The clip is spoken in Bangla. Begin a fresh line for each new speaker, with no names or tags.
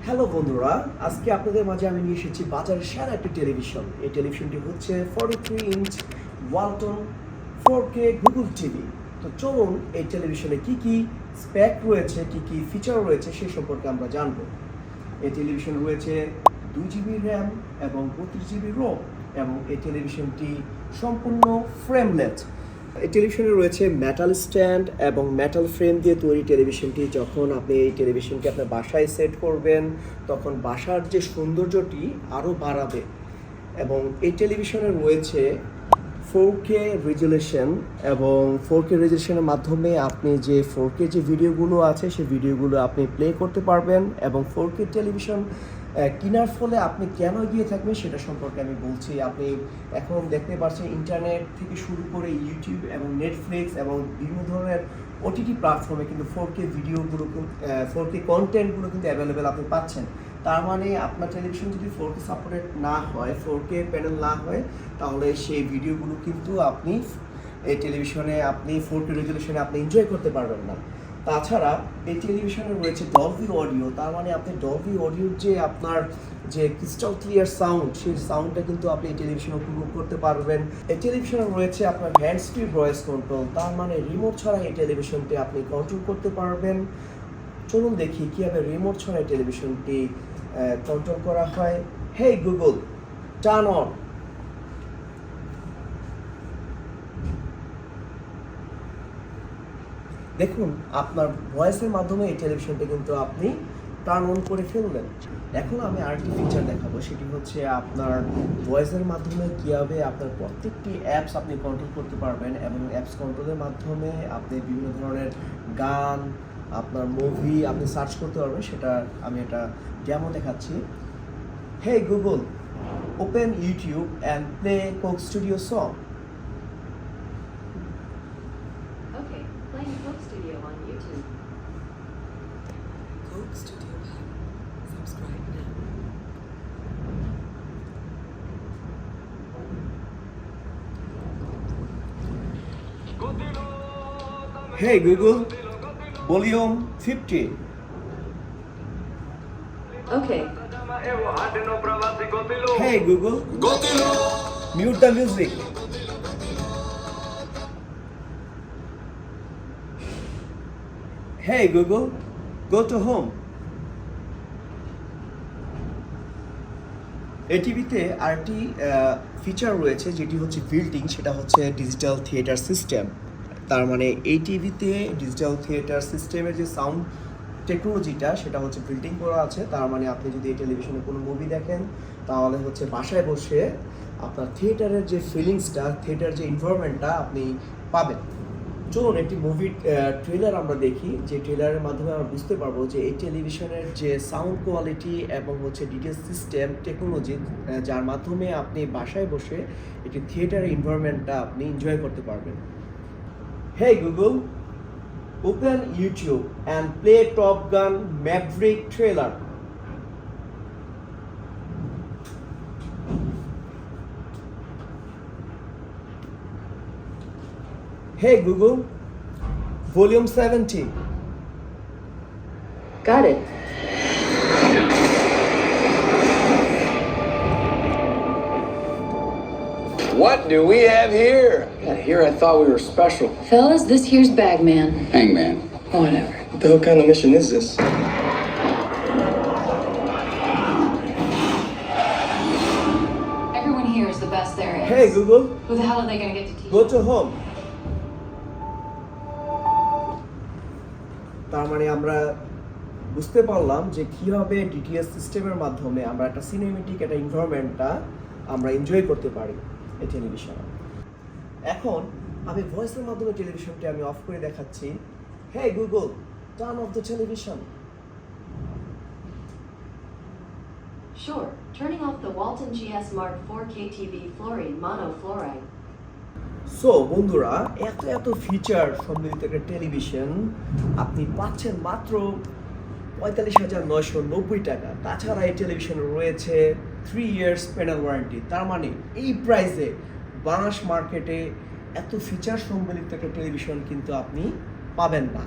হ্যালো বন্ধুরা, আজকে আপনাদের মাঝে আমি নিয়ে এসেছি বাজারের সেরা একটি টেলিভিশন। এই টেলিভিশনটি হচ্ছে 43 inch Walton 4K Google TV. তো চলুন এই টেলিভিশনে কি কি স্পেক রয়েছে, কি কি ফিচার রয়েছে সেই সম্পর্কে আমরা জানবো। এই টেলিভিশন রয়েছে 2GB র্যাম এবং 32GB রোম, এবং এই টেলিভিশনটি সম্পূর্ণ ফ্রেমলেস। এই টেলিভিশনে রয়েছে মেটাল স্ট্যান্ড এবং মেটাল ফ্রেম দিয়ে তৈরি টেলিভিশনটি। যখন আপনি এই টেলিভিশনকে আপনার বাসায় সেট করবেন তখন বাসার যে সৌন্দর্যটি আরও বাড়াবে। এবং এই টেলিভিশনে রয়েছে 4K রেজুলেশন, এবং 4K রেজুলেশনের মাধ্যমে আপনি যে 4K যে ভিডিওগুলো আছে সেই ভিডিওগুলো আপনি প্লে করতে পারবেন। এবং 4K টেলিভিশন কেনার ফলে আপনি কেন এগিয়ে থাকবেন সেটা সম্পর্কে আমি বলছি। আপনি এখন দেখতে পাচ্ছেন ইন্টারনেট থেকে শুরু করে ইউটিউব এবং নেটফ্লিক্স এবং বিভিন্ন ধরনের OTT প্ল্যাটফর্মে কিন্তু 4K ভিডিওগুলো 4K কন্টেন্টগুলো কিন্তু অ্যাভেলেবেল আপনি পাচ্ছেন। তার মানে আপনার টেলিভিশন যদি 4K সাপোর্টেড না হয়, 4K প্যানেল না হয়, তাহলে সেই ভিডিওগুলো কিন্তু আপনি এই টেলিভিশনে আপনি 4K রেজুলেশনে আপনি এনজয় করতে পারবেন না। তাছাড়া এই টেলিভিশনে রয়েছে ডলবি অডিও। তার মানে আপনি ডলবি অডিওর যে আপনার যে ক্রিস্টাল ক্লিয়ার সাউন্ড, সেই সাউন্ডটা কিন্তু আপনি এই টেলিভিশনে উপভোগ করতে পারবেন। এই টেলিভিশনে রয়েছে আপনার হ্যান্ডস ফ্রি ভয়েস কন্ট্রোল। তার মানে রিমোট ছাড়া এই টেলিভিশনটি আপনি কন্ট্রোল করতে পারবেন। চলুন দেখি কীভাবে রিমোট ছাড়া এই টেলিভিশনটি কন্ট্রোল করা হয়। হেই গুগল, টার্ন অন। দেখুন, আপনার ভয়েসের মাধ্যমে এই টেলিভিশনটা কিন্তু আপনি টার্ন অন করে ফেললেন। এখন আমি আরেকটি ফিচার দেখাবো, সেটি হচ্ছে আপনার ভয়েসের মাধ্যমে কীভাবে আপনার প্রত্যেকটি অ্যাপস আপনি কন্ট্রোল করতে পারবেন। এবং অ্যাপস কন্ট্রোলের মাধ্যমে আপনি বিভিন্ন ধরনের গান, আপনার মুভি আপনি সার্চ করতে পারবেন। সেটা আমি এটা ডেমো দেখাচ্ছি। হেই Google, open YouTube and play Coke studio song.
Okay, playing Coke Studio on YouTube.
Coke Studio Hub. Subscribe now.
Hey Google, volume 50.
Okay,
Hey Google, mute the music. Hey Google, go to home. এই টিভিতে আরেকটি ফিচার রয়েছে যেটি হচ্ছে বিল্টিং, সেটা হচ্ছে ডিজিটাল থিয়েটার সিস্টেম। তার মানে এই টিভিতে ডিজিটাল থিয়েটার সিস্টেমের যে সাউন্ড টেকনোলজিটা সেটা হচ্ছে বিল্টিং করা আছে। তার মানে আপনি যদি এই টেলিভিশনে কোনো মুভি দেখেন তাহলে হচ্ছে বাসায় বসে আপনার থিয়েটারের যে ফিলিংসটা, থিয়েটার যে এনভায়রনমেন্টটা আপনি পাবেন। চলুন একটি মুভির ট্রেলার আমরা দেখি, যে ট্রেলারের মাধ্যমে আমরা বুঝতে পারবো যে এই টেলিভিশনের যে সাউন্ড কোয়ালিটি এবং হচ্ছে ডিটেলস সিস্টেম টেকনোলজি, যার মাধ্যমে আপনি বাসায় বসে একটি থিয়েটারের এনভায়রনমেন্টটা আপনি এনজয় করতে পারবেন। Hey Google, open YouTube and play top gun Maverick trailer. Hey Google, volume 70.
got it.
What do we have here? God, here I thought we were special.
Fellas, this here's Bagman.
Hangman.
Whatever.
What the hell kind of mission is this?
Everyone here is the best there is.
Hey Google,
Who the hell are they gonna get to teach?
go to home. তার মানে আমরা বুঝতে পারলাম যে কীভাবে ডিটিএস সিস্টেমের মাধ্যমে আমরা একটা সিনেমেটিক একটা এনভায়রনমেন্টটা আমরা এনজয় করতে পারি এই টেলিভিশনে। এখন আমি ভয়েসের মাধ্যমে টেলিভিশনটি আমি অফ করে দেখাচ্ছি। হেই Google, turn off the television.
Sure, turning off the Walton GS Mark 4K TV fluorine monofluoride.
So বন্ধুরা, এত ফিচার সম্মিলিত একটা টেলিভিশন আপনি পাচ্ছেন মাত্র 45,990 টাকা। তাছাড়া এই টেলিভিশনে রয়েছে 3 ইয়ার্স প্যানেল ওয়ারেন্টি। তার মানে এই প্রাইসে বাংলাদেশ মার্কেটে এত ফিচার সম্মিলিত একটা টেলিভিশন কিন্তু আপনি পাবেন না।